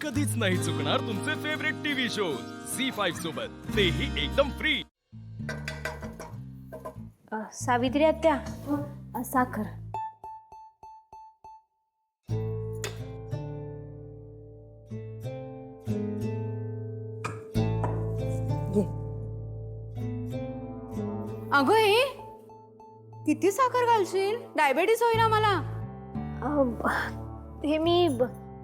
कधीच नाही चुकणार तुमचे फेवरेट टीव्ही शोज झी5 सोबत, तेही एकदम फ्री। सावित्री आत्या, साखर। ये। अगं हे किती साखर घालशील? डायबिटीस होईल ना मला। ते मी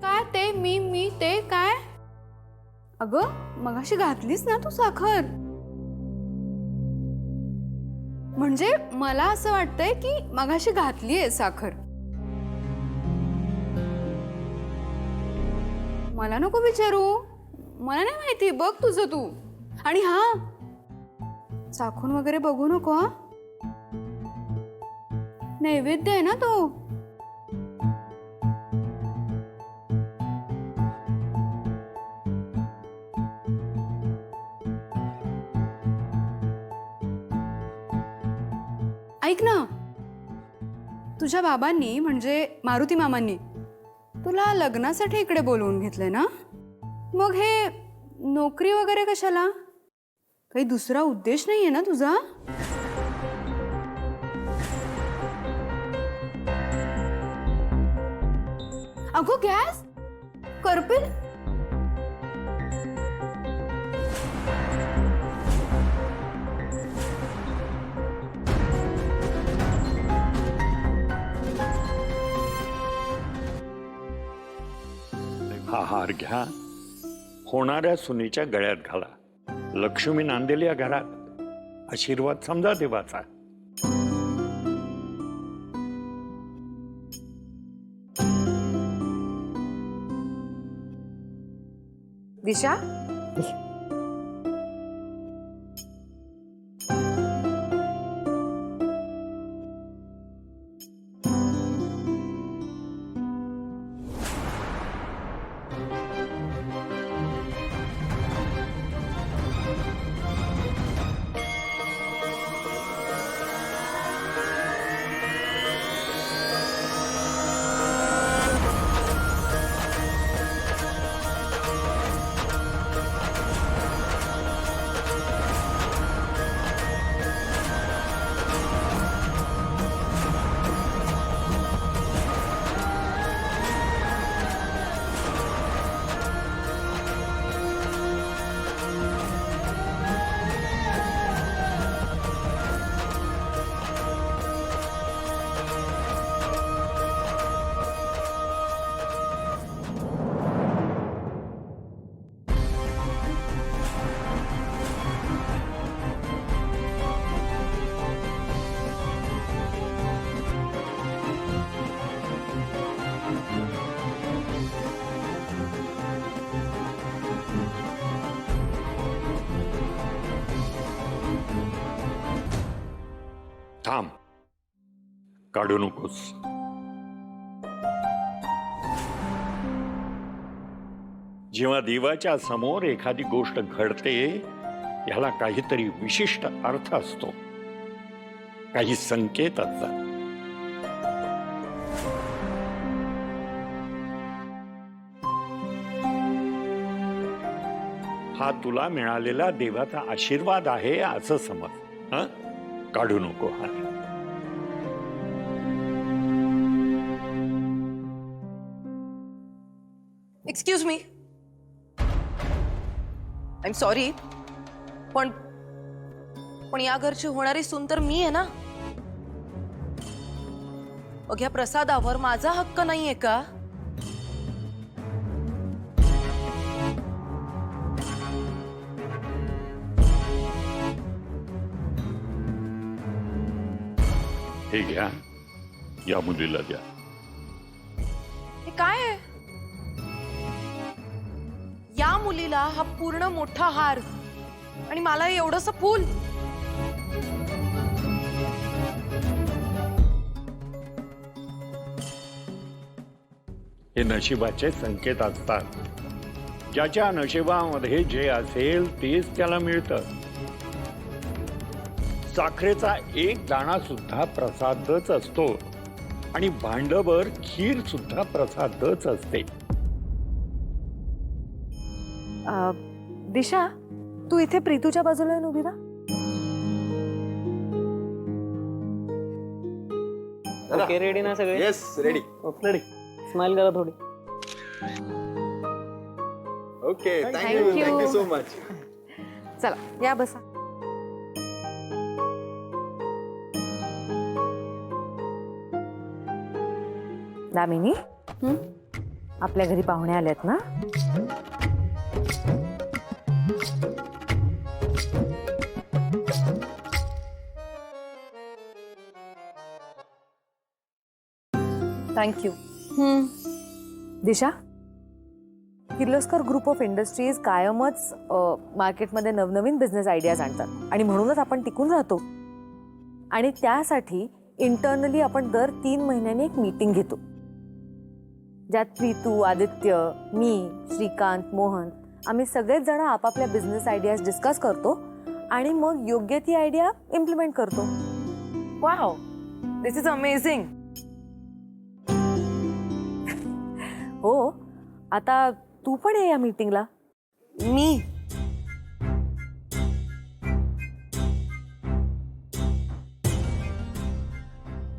काय ते मी ते काय? अगं मगाशी घातलीस ना तू साखर, म्हणजे मला असं वाटतंय की मगाशी घातलीये साखर। मला नको विचारू, मला नाही माहिती, बघ तुझं तू। आणि हा, चाखून वगैरे बघू नको हा, नैवेद्य आहे ना तो। ऐक ना, तुझ्या बाबांनी म्हणजे मारुती मामांनी तुला लग्नासाठी इकडे बोलवून घेतलंय ना? मग हे नोकरी वगैरे कशाला? काही दुसरा उद्देश नाहीये ना तुझा? अगो गॅस करपेल। हा हार घ्या, होणाऱ्या सुनेच्या गळ्यात घाला। लक्ष्मी नांदेल या घरात, आशीर्वाद समजा देवाचा। दिशा, थांब, काढू नकोस। जेव्हा देवाच्या समोर एखादी गोष्ट घडते, याला काहीतरी विशिष्ट अर्थ असतो, काही संकेत असतात। हा तुला मिळालेला देवाचा आशीर्वाद आहे असं समज। हा, काढू नको हार। Excuse me, I am sorry, पण या घरची होणारी सून तर मी आहे ना। मग या प्रसादावर माझा हक्क नाहीये का? हे घ्या, या मुलीला द्या। हे काय आहे? या मुलीला हा पूर्ण मोठा हार आणि मला एवढंसं फूल? हे नशिबाचे संकेत असतात। ज्याच्या नशिबामध्ये जे असेल तेच त्याला मिळतं। साखरेचा एक दाणा सुद्धा प्रसादच असतो आणि भांडभर खीर सुद्धा प्रसादच असते। दिशा तू इथे प्रीतूच्या बाजूला येऊन उभी राहा. ओके रेडी ना सगळे? Yes ready. रेडी. स्माइल करा थोडी. Okay Thank thank you you. Thank you so much. चला या बसा. दामिनी आपल्या घरी पाहुणे आलेत ना. Thank you. Disha, Kirloskar group of industries कायमच मार्केटमध्ये नवनवीन बिझनेस आयडियाज आणतात आणि म्हणूनच आपण टिकून राहतो. आणि त्यासाठी इंटरनली आपण दर 3 महिन्यांनी एक मीटिंग घेतो, ज्यात प्रीतू, आदित्य, मी, श्रीकांत, मोहन आम्ही सगळेच जण आपापल्या बिझनेस आयडियाज डिस्कस करतो आणि मग योग्य ती आयडिया इम्प्लिमेंट करतो. Wow, this is amazing. हो, आता तू पण ये या मीटिंगला. मी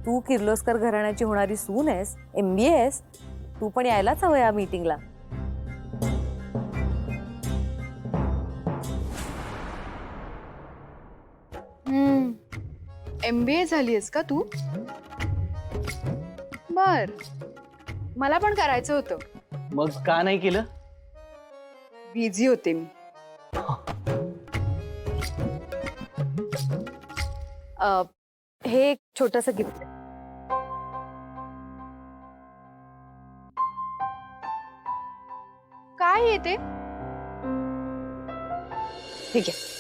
तू किर्लोस्कर घराण्याची होणारी सून आहेस, MBA आहेस, तू पण यायलाच हवं या मीटिंगला. MBA झाली आहेस का तू? बर, मला पण करायचं होतं. मग का नाही केलं? बिझी होते मी. हे एक छोटंसं गिफ्ट आहे. काय येते? ठीक आहे.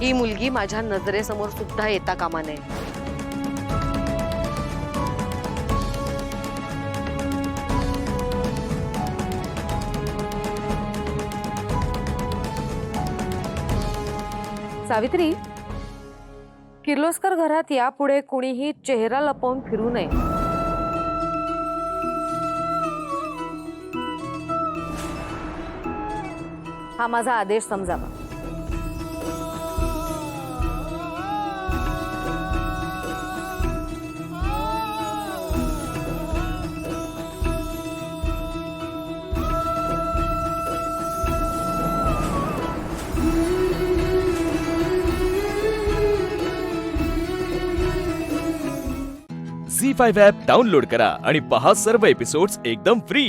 ही मुलगी माझ्या नजरेसमोर सुद्धा येता कामा नये. सावित्री, किर्लोस्कर घरात यापुढे कोणीही चेहरा लपवून फिरू नये. हा माझा आदेश समजावा. झी5 ॲप डाउनलोड करा आणि पहा सर्व एपिसोड्स एकदम फ्री.